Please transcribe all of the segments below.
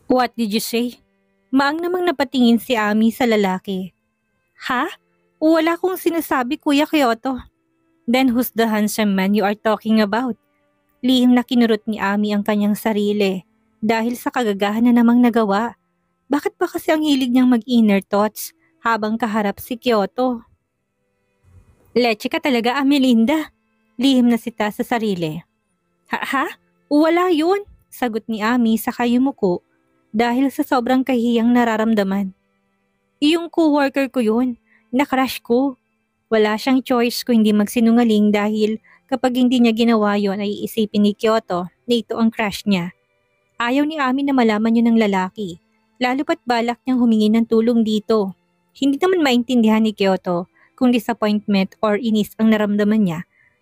What did you say? Maang namang napatingin si Ami sa lalaki. Ha? Wala kong sinasabi, Kuya Kyoto. Then who's the handsome man you are talking about? Lihim na kinurot ni Ami ang kanyang sarili dahil sa kagagahan na namang nagawa. Bakit ba kasi ang hilig niyang mag-inner thoughts habang kaharap si Kyoto? Leche ka talaga, Amelinda. Lihim na sita sa sarili. Ha? Wala yun, sagot ni Ami sa yumuko dahil sa sobrang kahiyang nararamdaman. Yung co-worker ko yun, na-crush ko. Wala siyang choice kung hindi magsinungaling dahil kapag hindi niya ginawa yon ay iisipin ni Kyoto na ito ang crush niya. Ayaw ni Ami na malaman yun ng lalaki, lalo pat balak niyang humingi ng tulong dito. Hindi naman maintindihan ni Kyoto kung disappointment or inis ang naramdaman niya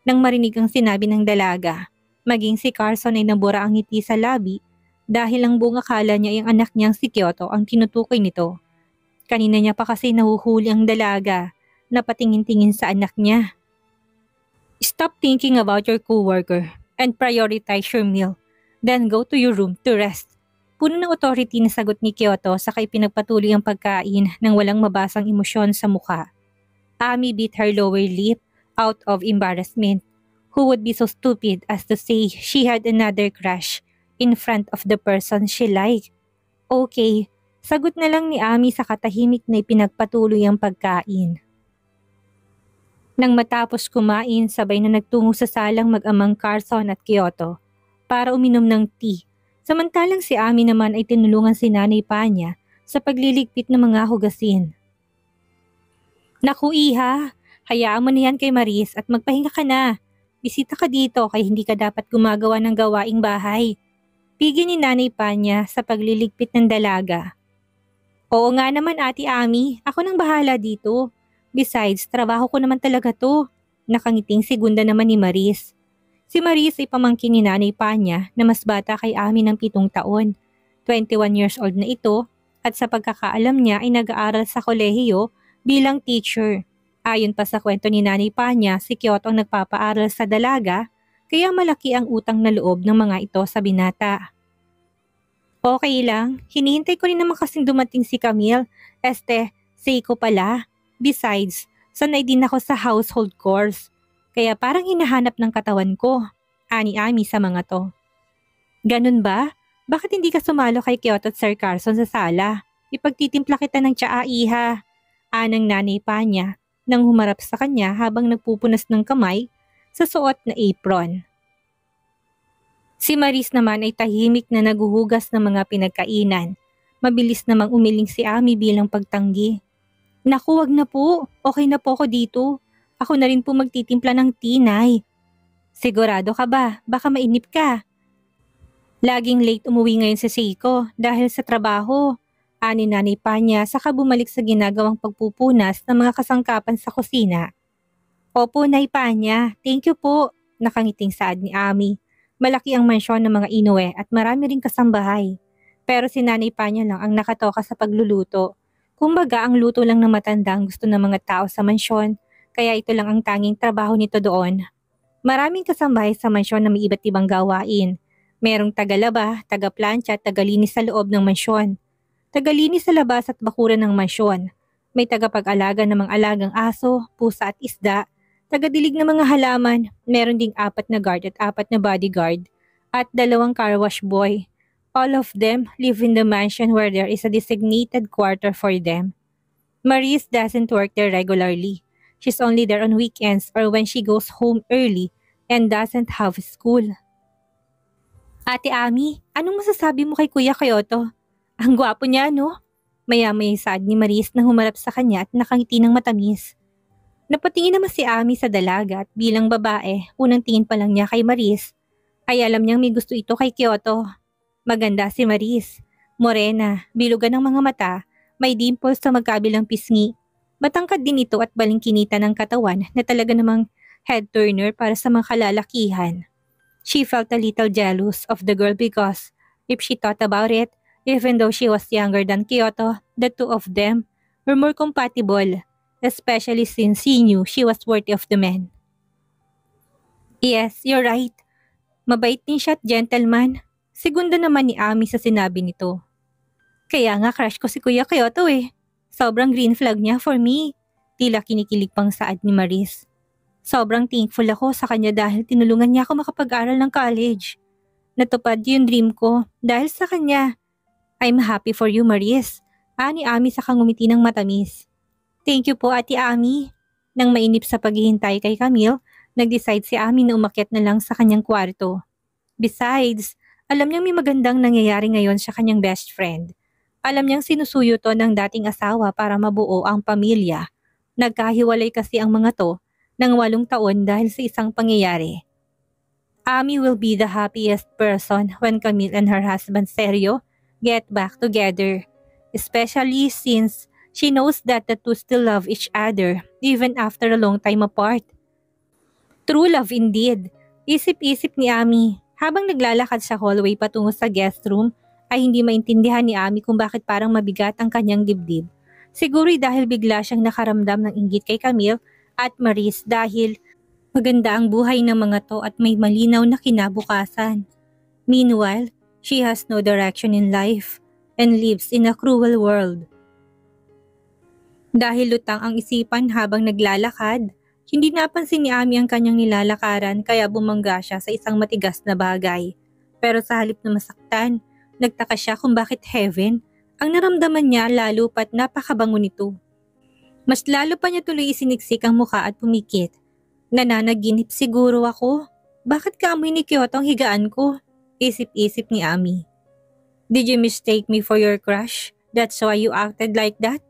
nang marinig ang sinabi ng dalaga. Maging si Carson ay nabura ang ngiti sa labi dahil ang buong akala niya ay ang anak niyang si Kyoto ang tinutukoy nito. Kanina niya pa kasi nahuhuli ang dalaga na patingin-tingin sa anak niya. Stop thinking about your coworker and prioritize your meal. Then go to your room to rest. Puno ng authority na sagot ni Kyoto sa pinagpatuloy ang pagkain ng walang mabasang emosyon sa mukha. Ami bit her lower lip out of embarrassment. Who would be so stupid as to say she had another crush in front of the person she liked? Okay, sagot na lang ni Ami sa katahimik na ipinagpatuloy ang pagkain. Nang matapos kumain, sabay na nagtungo sa salang mag-amang Carson at Kyoto para uminom ng tea. Samantalang si Ami naman ay tinulungan si Nanay Panya sa pagliligpit ng mga hugasin. Naku Iha, hayaan mo na yan kay Maris at magpahinga ka na. Bisita ka dito kaya hindi ka dapat gumagawa ng gawaing bahay. Pigil ni Nanay Panya sa pagliligpit ng dalaga. Oo nga naman Ate Ami, ako nang bahala dito. Besides, trabaho ko naman talaga to. Nakangiting segunda naman ni Maris. Si Maris ay pamangkin ni Nanay Panya na mas bata kay Ami ng 7 taon. 21 years old na ito at sa pagkakaalam niya ay nag-aaral sa kolehiyo bilang teacher. Ayon pa sa kwento ni Nanay Panya, si Kyoto ang nagpapaaral sa dalaga kaya malaki ang utang na loob ng mga ito sa binata. Okay lang, hinihintay ko rin naman kasing dumating si Camille. Seiko pala. Besides, sanay din ako sa household chores. Kaya parang hinahanap ng katawan ko. Ani-ami sa mga to. Ganun ba? Bakit hindi ka sumalo kay Kyoto at Sir Carson sa sala? Ipagtitimpla kita ng tsaa, Iha. Anang Nanay Panya nang humarap sa kanya habang nagpupunas ng kamay sa suot na apron. Si Maris naman ay tahimik na naguhugas ng mga pinagkainan. Mabilis namang umiling si Ami bilang pagtanggi. Naku, wag na po. Okay na po ako dito. Ako na rin po magtitimpla ng tinay. Sigurado ka ba? Baka mainip ka. Laging late umuwi ngayon si Seiko dahil sa trabaho. Ani Nanay Panya saka bumalik sa ginagawang pagpupunas ng mga kasangkapan sa kusina. Opo, Nay Panya. Thank you po. Nakangiting saad ni Ami. Malaki ang mansyon ng mga Inoue at marami ring kasambahay. Pero si Nanay Panya lang ang nakatoka sa pagluluto. Kumbaga ang luto lang ng matanda ang gusto ng mga tao sa mansyon, kaya ito lang ang tanging trabaho nito doon. Maraming kasambahay sa mansyon na may iba't ibang gawain. Merong tagalaba, tagaplantsa at tagalinis sa loob ng mansyon. Tagalinis sa labas at bakuran ng mansyon. May tagapag-alaga ng mga alagang aso, pusa at isda, tagadilig ng mga halaman, meron ding 4 na guard at 4 na bodyguard, at 2 car wash boy. All of them live in the mansion where there is a designated quarter for them. Maris doesn't work there regularly. She's only there on weekends or when she goes home early and doesn't have school. Ate Ami, anong masasabi mo kay Kuya Kyoto? Ang gwapo niya, no? Maya-maya saad ni Maris na humarap sa kanya at nakangiti ng matamis. Napatingin naman si Ami sa dalaga at bilang babae, unang tingin pa lang niya kay Maris, ay alam niyang may gusto ito kay Kyoto. Maganda si Maris. Morena, bilugan ng mga mata, may dimples sa magkabilang pisngi. Matangkad din ito at balingkinita ng katawan na talaga namang head turner para sa mga kalalakihan. She felt a little jealous of the girl because, if she thought about it, even though she was younger than Kyoto, the two of them were more compatible, especially since he knew she was worthy of the man. Yes, you're right. Mabait din siya at gentleman. Segunda naman ni Ami sa sinabi nito. Kaya nga crush ko si Kuya Kyoto eh. Sobrang green flag niya for me. Tila kinikilig pang saad ni Maris. Sobrang thankful ako sa kanya dahil tinulungan niya ako makapag-aral ng college. Natupad yung dream ko dahil sa kanya. I'm happy for you, Maris. Ani Ami sa kangumiti ng matamis. Thank you po, Ate Ami. Nang mainip sa paghihintay kay Camille, nag-decide si Ami na umakyat na lang sa kanyang kwarto. Besides, alam niyang may magandang nangyayari ngayon sa kanyang best friend. Alam niyang sinusuyo to ng dating asawa para mabuo ang pamilya. Nagkahiwalay kasi ang mga to ng 8 taon dahil sa isang pangyayari. Ami will be the happiest person when Camille and her husband Sergio get back together, especially since she knows that the two still love each other even after a long time apart. True love indeed. Isip-isip ni Ami. Habang naglalakad sa hallway patungo sa guest room, ay hindi maintindihan ni Ami kung bakit parang mabigat ang kanyang dibdib. Siguro'y dahil bigla siyang nakaramdam ng inggit kay Camille at Maris dahil maganda ang buhay ng mga to at may malinaw na kinabukasan. Meanwhile, she has no direction in life and lives in a cruel world. Dahil lutang ang isipan habang naglalakad, hindi napansin ni Ami ang kanyang nilalakaran kaya bumangga siya sa isang matigas na bagay. Pero sa halip na masaktan, nagtaka siya kung bakit heaven ang naramdaman niya lalo pat napakabango nito. Mas lalo pa niya tuloy isiniksik ang mukha at pumikit. Nananaginip siguro ako. Bakit kaamoy ni Kyoto ang higaan ko? Isip-isip ni Ami. Did you mistake me for your crush? That's why you acted like that?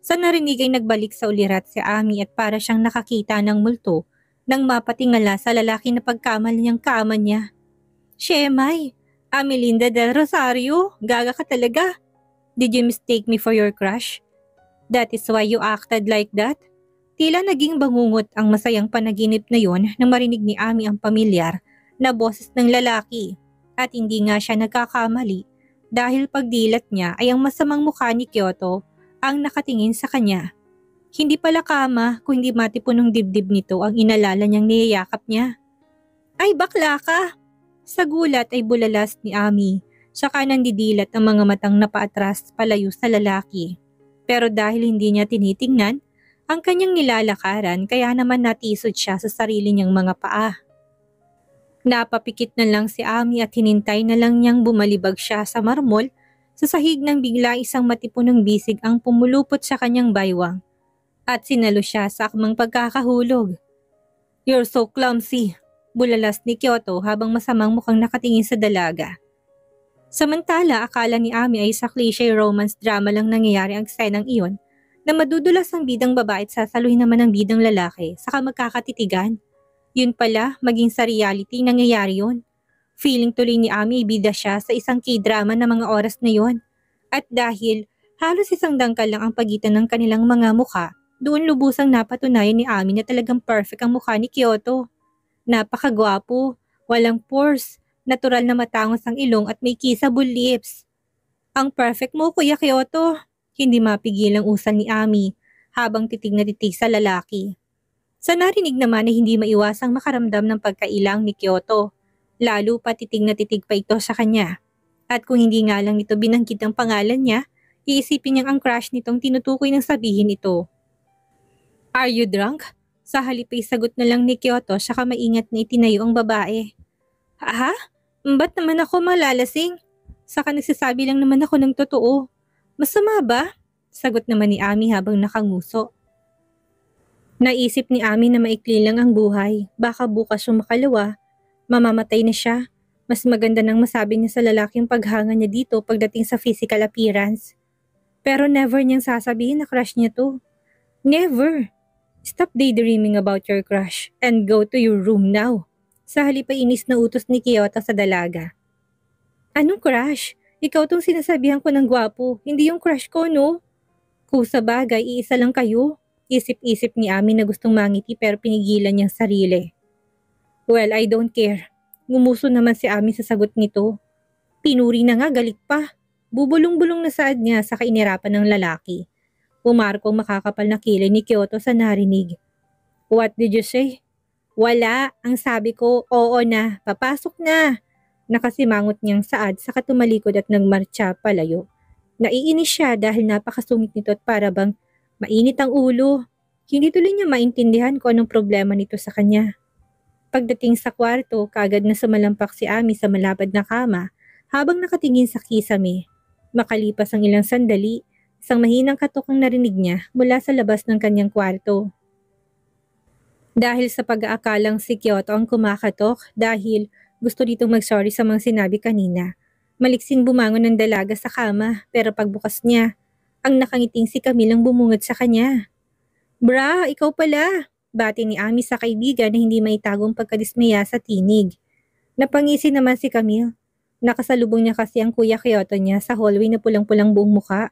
Sa narinig ay nagbalik sa ulirat si Ami at para siyang nakakita ng multo nang mapatingala sa lalaki na pagkamal niyang kaaman niya. Shemay, Amelinda del Rosario, gaga ka talaga. Did you mistake me for your crush? That is why you acted like that? Tila naging bangungot ang masayang panaginip na yon nang marinig ni Ami ang pamilyar na boses ng lalaki. At hindi nga siya nagkakamali dahil pagdilat niya ay ang masamang mukha ni Kyoto ang nakatingin sa kanya. Hindi pala kama kundi matipunong dibdib nito ang inalala niyang niyayakap niya. Ay bakla ka! Sa gulat ay bulalas ni Ami. Saka nandidilat ang mga matang napaatras palayo sa lalaki. Pero dahil hindi niya tinitingnan ang kanyang nilalakaran kaya naman natisod siya sa sarili niyang mga paa. Napapikit na lang si Ami at hinintay na lang niyang bumalibag siya sa marmol sa sahig nang bigla isang matipunong bisig ang pumulupot sa kanyang baywang at sinalo siya sa akmang pagkakahulog. You're so clumsy, bulalas ni Kyoto habang masamang mukhang nakatingin sa dalaga. Samantala, akala ni Ami ay sa cliche romance drama lang nangyayari ang eksenang iyon na madudulas ang bidang babae at sasaluhin naman ang bidang lalaki saka magkakatitigan. Yun pala, maging sa reality nangyayari yun. Feeling tuloy ni Ami bida siya sa isang K-drama na mga oras na yon. At dahil halos isang dangkal lang ang pagitan ng kanilang mga mukha, doon lubusang napatunayan ni Ami na talagang perfect ang mukha ni Kyoto. Napakagwapo, walang pores, natural na matangos ang ilong at may kissable lips. Ang perfect mo, Kuya Kyoto. Hindi mapigil ang usal ni Ami habang titig na titig sa lalaki. Sa narinig naman ay hindi maiwasang makaramdam ng pagkailang ni Kyoto. Lalo pa titig na titig pa ito sa kanya. At kung hindi nga lang nito binanggit ang pangalan niya, iisipin niyang ang crush nitong tinutukoy ng sabihin ito. Are you drunk? Sa halip ay sagot na lang ni Kyoto saka maingat na itinayo ang babae. Ha? Ba't naman ako malalasing? Saka nagsasabi lang naman ako ng totoo. Masama ba? Sagot naman ni Ami habang nakanguso. Naisip ni Ami na maikli lang ang buhay. Baka bukas yung makalawa, mamamatay na siya. Mas maganda nang masabi niya sa lalaking paghanga niya dito pagdating sa physical appearance. Pero never niyang sasabihin na crush niya to. Never! Stop daydreaming about your crush and go to your room now. Sa halip ay inis na utos ni Kyoto sa dalaga. Anong crush? Ikaw tong sinasabihan ko ng gwapo, hindi yung crush ko, no? Kung sa bagay, iisa lang kayo. Isip-isip ni Ami na gustong mangiti pero pinigilan niyang sarili. Well, I don't care. Ngumuso naman si Ami sa sagot nito. Pinuri na nga, galit pa. Bubulong-bulong na saad niya sa kainirapan ng lalaki. Umarko ang makakapal na kilay ni Kyoto sa narinig. What did you say? Wala, ang sabi ko, oo na, papasok na. Nakasimangot niyang saad sa katumalikod at nagmarcha palayo. Naiinis siya dahil napakasungit nito at para bang mainit ang ulo. Hindi tuloy niya maintindihan kung anong problema nito sa kanya. Pagdating sa kwarto, kaagad na sumalampak si Ami sa malapad na kama habang nakatingin sa kisame. Makalipas ang ilang sandali, isang mahinang katok ang narinig niya mula sa labas ng kanyang kwarto. Dahil sa pag-aakalang si Kyoto ang kumakatok dahil gusto ditong mag-sorry sa mga sinabi kanina, maliksing bumangon ng dalaga sa kama pero pagbukas niya, ang nakangiting si Camille ang bumungad sa kanya. Bra, ikaw pala! Bati ni Ami sa kaibigan na hindi maitagong pagkadismaya sa tinig. Napangisi naman si Camille. Nakasalubong niya kasi ang kuya Kyoto niya sa hallway na pulang-pulang buong muka.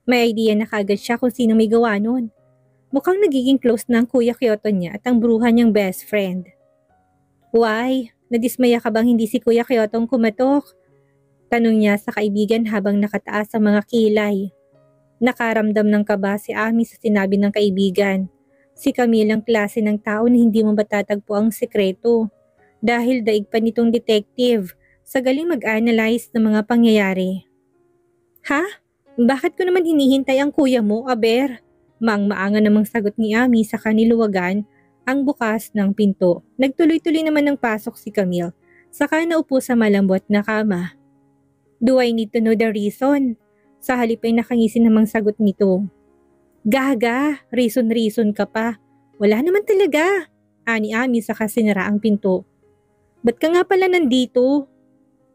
May idea na kagad siya kung sino may gawa nun. Mukhang nagiging close na ang kuya Kyoto niya at ang bruha niyang best friend. Why? Nadismaya ka bang hindi si kuya Kyoto ang kumatok? Tanong niya sa kaibigan habang nakataas ang mga kilay. Nakaramdam ng kaba si Ami sa sinabi ng kaibigan. Si Camille ang klase ng tao na hindi mo matatagpo ang sekreto. Dahil daig pa nitong detective sa galing mag-analyze ng mga pangyayari. Ha? Bakit ko naman hinihintay ang kuya mo, Aber? Maanga namang sagot ni Ami sa kaniluwagan ang bukas ng pinto. Nagtuloy-tuloy naman ng pasok si Camille. Saka naupo sa malambot na kama. Do I need to know the reason? Sa halip ay nakangisi namang sagot nito. Gaga, reason ka pa. Wala naman talaga. Ani Ami saka sinara ang pinto. Ba't ka nga pala nandito?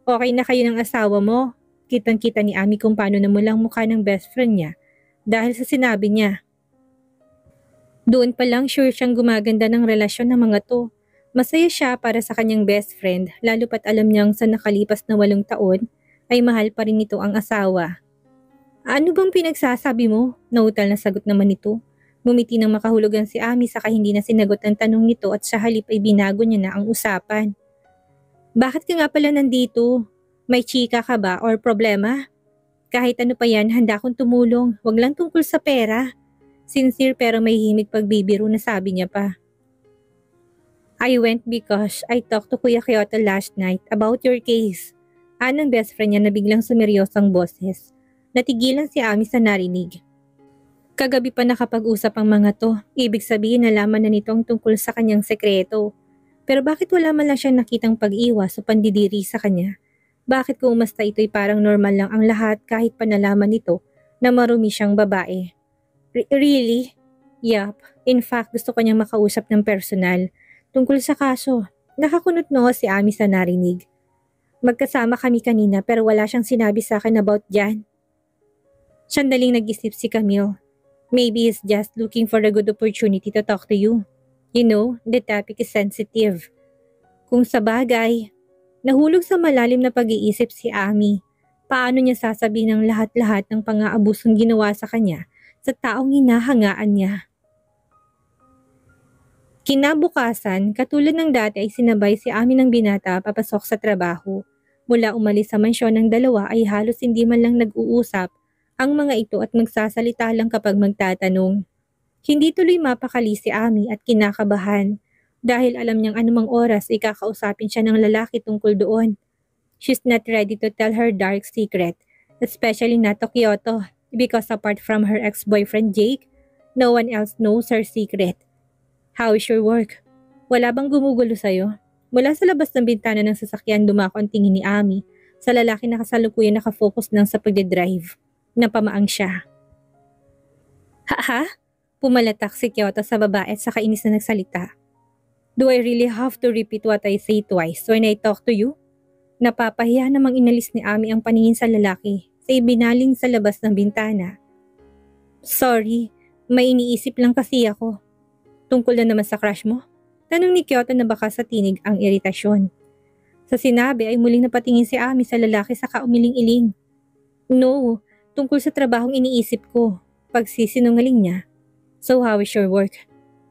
Okay na kayo ng asawa mo? Kitang-kita ni Ami kung paano namulang mukha ng best friend niya dahil sa sinabi niya. Doon pa lang sure siyang gumaganda ng relasyon ng mga to. Masaya siya para sa kanyang best friend lalo pat alam niyang sa nakalipas na 8 taon ay mahal pa rin nito ang asawa. Ano bang pinagsasabi mo? Nautal na sagot naman nito. Ngumiti ng makahulugan si Ami saka hindi na sinagot ang tanong nito at sa halip ay binago niya na ang usapan. Bakit ka nga pala nandito? May chika ka ba or problema? Kahit ano pa yan, handa akong tumulong. Wag lang tungkol sa pera. Sincere pero may himig pagbibiro na sabi niya pa. I went because I talked to Kuya Kyoto last night about your case. Anong best friend niya na biglang sumeryosang boses. Natigilan si Ami sa narinig. Kagabi pa nakapag-usap ang mga to. Ibig sabihin nalaman na nito ang tungkol sa kanyang sekreto. Pero bakit wala man lang siyang nakitang pag-iwas o pandidiri sa kanya? Bakit kung umasta ito'y parang normal lang ang lahat kahit pa nalaman nito na marumi siyang babae? Really? Yup. In fact, gusto ko niyang makausap ng personal. Tungkol sa kaso, nakakunot no si Ami sa narinig. Magkasama kami kanina pero wala siyang sinabi sa akin about dyan. Sandaling nag-isip si Camille. Maybe he's just looking for a good opportunity to talk to you. You know, the topic is sensitive. Kung sa bagay, nahulog sa malalim na pag-iisip si Ami. Paano niya sasabihin ang lahat-lahat ng pang-aabusong ginawa sa kanya sa taong hinahangaan niya? Kinabukasan, katulad ng dati ay sinabay si Ami ng binata papasok sa trabaho. Mula umalis sa mansyon ng dalawa ay halos hindi man lang nag-uusap ang mga ito at magsasalita lang kapag magtatanong. Hindi tuloy mapakali si Ami at kinakabahan dahil alam niyang anumang oras ay kakausapin siya ng lalaki tungkol doon. She's not ready to tell her dark secret, especially not to Kyoto because apart from her ex-boyfriend Jake, no one else knows her secret. How is your work? Wala bang gumugulo sa'yo? Mula sa labas ng bintana ng sasakyan dumako ang tingin ni Ami sa lalaki na kasalukuyan nakafocus lang sa pagdadrive. Napamaang siya. Ha? Pumalatak si Kyoto sa babae at sa kainis na nagsalita. Do I really have to repeat what I say twice when I talk to you? Napapahiya namang inalis ni Ami ang paningin sa lalaki sa ibinaling sa labas ng bintana. Sorry, may iniisip lang kasi ako. Tungkol na naman sa crush mo? Tanong ni Kyoto na baka sa tinig ang iritasyon. Sa sinabi ay muling napatingin si Ami sa lalaki sa kaumiling-iling. No, tungkol sa trabahong iniisip ko. Pagsisinungaling niya. So how is your work?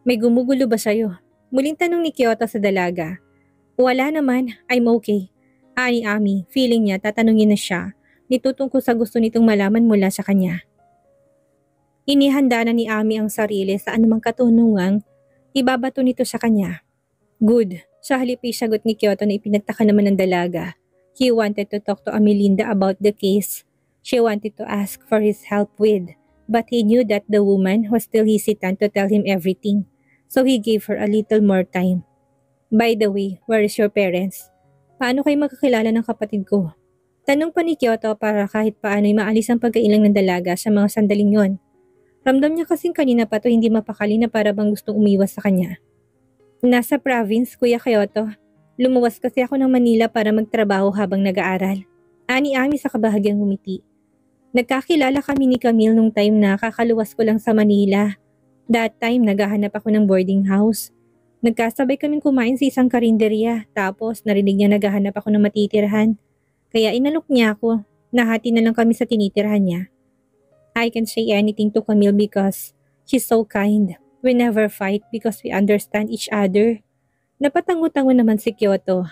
May gumugulo ba sa'yo? Muling tanong ni Kyoto sa dalaga. Wala naman, I'm okay. Ani Ami, feeling niya tatanungin na siya. Nito tungkol sa gusto nitong malaman mula sa kanya. Inihanda na ni Ami ang sarili sa anumang katunungang ibabato nito sa kanya. Good. Sa halip ay sagot ni Kyoto na ipinagtaka naman ng dalaga. He wanted to talk to Amelinda about the case. she wanted to ask for his help with, but he knew that the woman was still hesitant to tell him everything, so he gave her a little more time. By the way, where is your parents? Paano kayo magkakilala ng kapatid ko? Tanong pa ni Kyoto para kahit paano'y maalis ang pagkailang ng dalaga sa mga sandaling yon. Ramdam niya kasing kanina pa to hindi mapakali na para bang gustong umiwas sa kanya. Nasa province, Kuya Kyoto. Lumuwas kasi ako ng Manila para magtrabaho habang nag-aaral. Ani Ami sa kabahagyang ngumiti. Nagkakilala kami ni Camille nung time na kakaluwas ko lang sa Manila. That time, naghahanap ako ng boarding house. Nagkasabay kaming kumain sa isang karinderya, tapos narinig niya naghahanap ako ng matitirhan. Kaya inalok niya ako, nahati na lang kami sa tinitirhan niya. I can say anything to Camille because she's so kind. We never fight because we understand each other. Napatango-tango naman si Kyoto.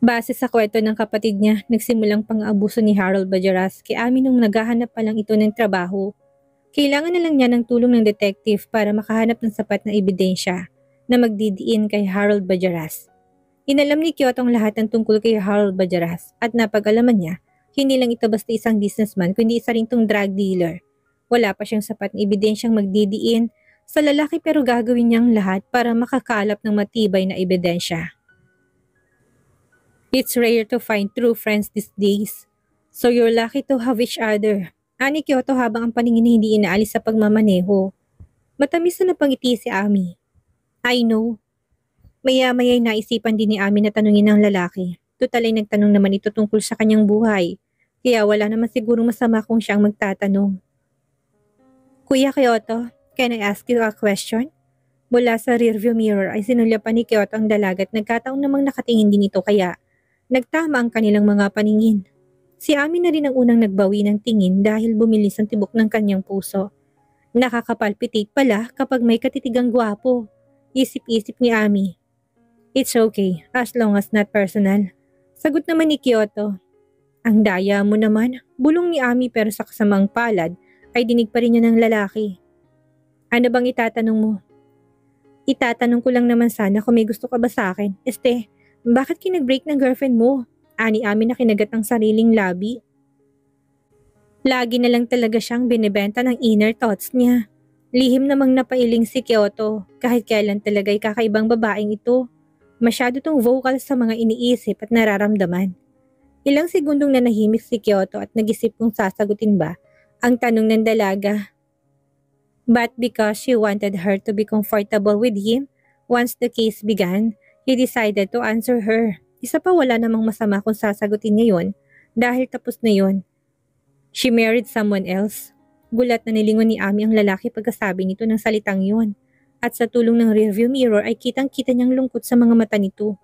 Base sa kwento ng kapatid niya, nagsimulang pang-abuso ni Harold Bajaras kay Ami nung naghahanap pa lang ito ng trabaho. Kailangan na lang niya ng tulong ng detective para makahanap ng sapat na ebidensya na magdidiin kay Harold Bajaras. Inalam ni Kyoto ang lahat ng tungkol kay Harold Bajaras at napag-alaman niya, hindi lang ito basta isang businessman kundi isa rin tong drug dealer. Wala pa siyang sapat na ebidensyang magdidiin sa lalaki pero gagawin niyang lahat para makakalap ng matibay na ebidensya. It's rare to find true friends these days, so you're lucky to have each other. Ani Kyoto habang ang paningin na hindi inaalis sa pagmamaneho. Matamis na napangiti si Ami. I know. Maya-maya'y naisipan din ni Ami na tanungin ng lalaki. Tutal ay nagtanong naman ito tungkol sa kanyang buhay. Kaya wala naman sigurong masama kung siya ang magtatanong. Kuya Kyoto, can I ask you a question? Mula sa rearview mirror ay sinulyapan ni Kyoto ang dalaga at nagkataon namang nakatingin din ito kaya nagtama ang kanilang mga paningin. Si Ami na rin ang unang nagbawi ng tingin dahil bumilis ang tibok ng kanyang puso. Nakakapalpitate pala kapag may katitigang gwapo. Isip-isip ni Ami. It's okay, as long as not personal. Sagot naman ni Kyoto. Ang daya mo naman, bulong ni Ami pero sa kasamang palad ay dinig pa rin niya ng lalaki. Ano bang itatanong mo? Itatanong ko lang naman sana kung may gusto ka ba sa akin. Bakit kinag-break ng girlfriend mo? Ani Ami na kinagat ang sariling labi. Lagi na lang talaga siyang binibenta ng inner thoughts niya. Lihim namang napailing si Kyoto kahit kailan talaga'y kakaibang babaeng ito. Masyado tong vocal sa mga iniisip at nararamdaman. Ilang segundong nanahimik si Kyoto at nag-isip kung sasagutin ba ang tanong ng dalaga. But because she wanted her to be comfortable with him, once the case began, he decided to answer her. Isa pa wala namang masama kung sasagutin niya yun dahil tapos na yun. She married someone else. Gulat na nilingon ni Ami ang lalaki pagkasabi nito ng salitang yun. At sa tulong ng rearview mirror ay kitang-kita niyang lungkot sa mga mata nito.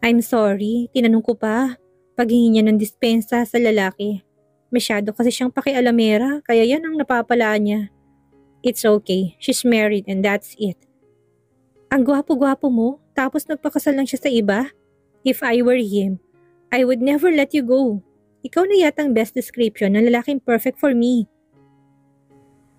I'm sorry, tinanong ko pa. Paghingi niya ng dispensa sa lalaki. Masyado kasi siyang pakialamera kaya yan ang napapalaan niya. It's okay, she's married and that's it. Ang gwapo-gwapo mo, tapos nagpakasal lang siya sa iba? If I were him, I would never let you go. Ikaw na yatang best description ng lalaking perfect for me.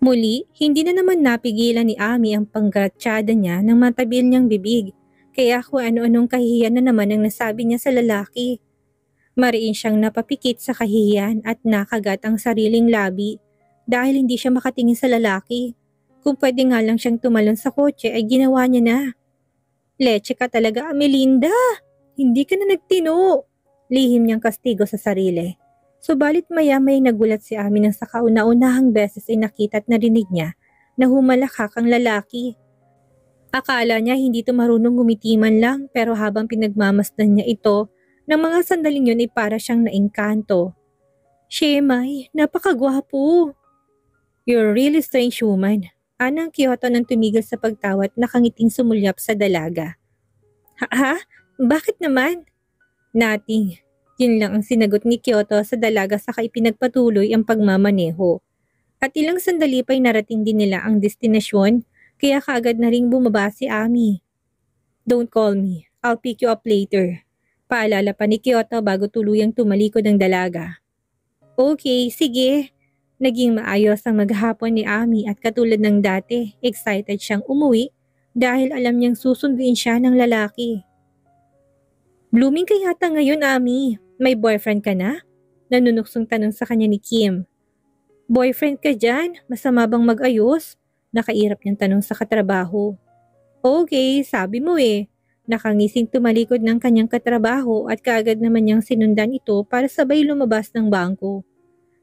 Muli, hindi na naman napigilan ni Ami ang panggatsyada niya ng matabil niyang bibig, kaya kung ano-anong kahihiyan na naman ang nasabi niya sa lalaki. Mariin siyang napapikit sa kahihiyan at nakagat ang sariling labi dahil hindi siya makatingin sa lalaki. Kung pwede nga lang siyang tumalon sa kotse ay ginawa niya na. Leche ka talaga, Amelinda! Hindi ka na nagtino! Lihim niyang kastigo sa sarili. Subalit maya-may nagulat si Ami nang sa kauna-unahang beses ay nakita at narinig niya na humalakak ang lalaki. Akala niya hindi ito marunong gumiti man lang pero habang pinagmamasdan niya ito, ng mga sandaling yun ay para siyang naengkanto. Shemay, napakagwapo! You're a really strange woman. Anang Kyoto nang tumigil sa pagtawa at nakangiting sumulyap sa dalaga. Ha? Bakit naman? Nothing. Yun lang ang sinagot ni Kyoto sa dalaga saka ipinagpatuloy ang pagmamaneho. At ilang sandali pa'y narating din nila ang destinasyon kaya kaagad na ring bumaba si Ami. Don't call me. I'll pick you up later. Paalala pa ni Kyoto bago tuluyang tumalikod ang dalaga. Okay, sige. Naging maayos ang maghapon ni Ami at katulad ng dati, excited siyang umuwi dahil alam niyang susunduin siya ng lalaki. Blooming ka yata ngayon, Ami. May boyfriend ka na? Nanunuksong tanong sa kanya ni Kim. Boyfriend ka dyan? Masama bang mag-ayos? Nakairap niyang tanong sa katrabaho. Okay, sabi mo eh. Nakangising tumalikod ng kanyang katrabaho at kaagad naman niyang sinundan ito para sabay lumabas ng bangko.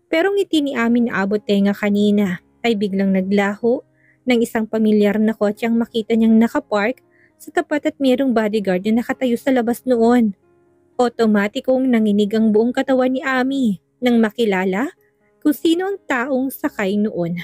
Pero ngiti ni Ami na abot tenga kanina ay biglang naglaho ng isang pamilyar na kotse ang makita niyang nakapark sa tapat at mayroong bodyguard na nakatayo sa labas noon. Otomatikong nanginig ang buong katawan ni Ami nang makilala kung sino ang taong sakay noon.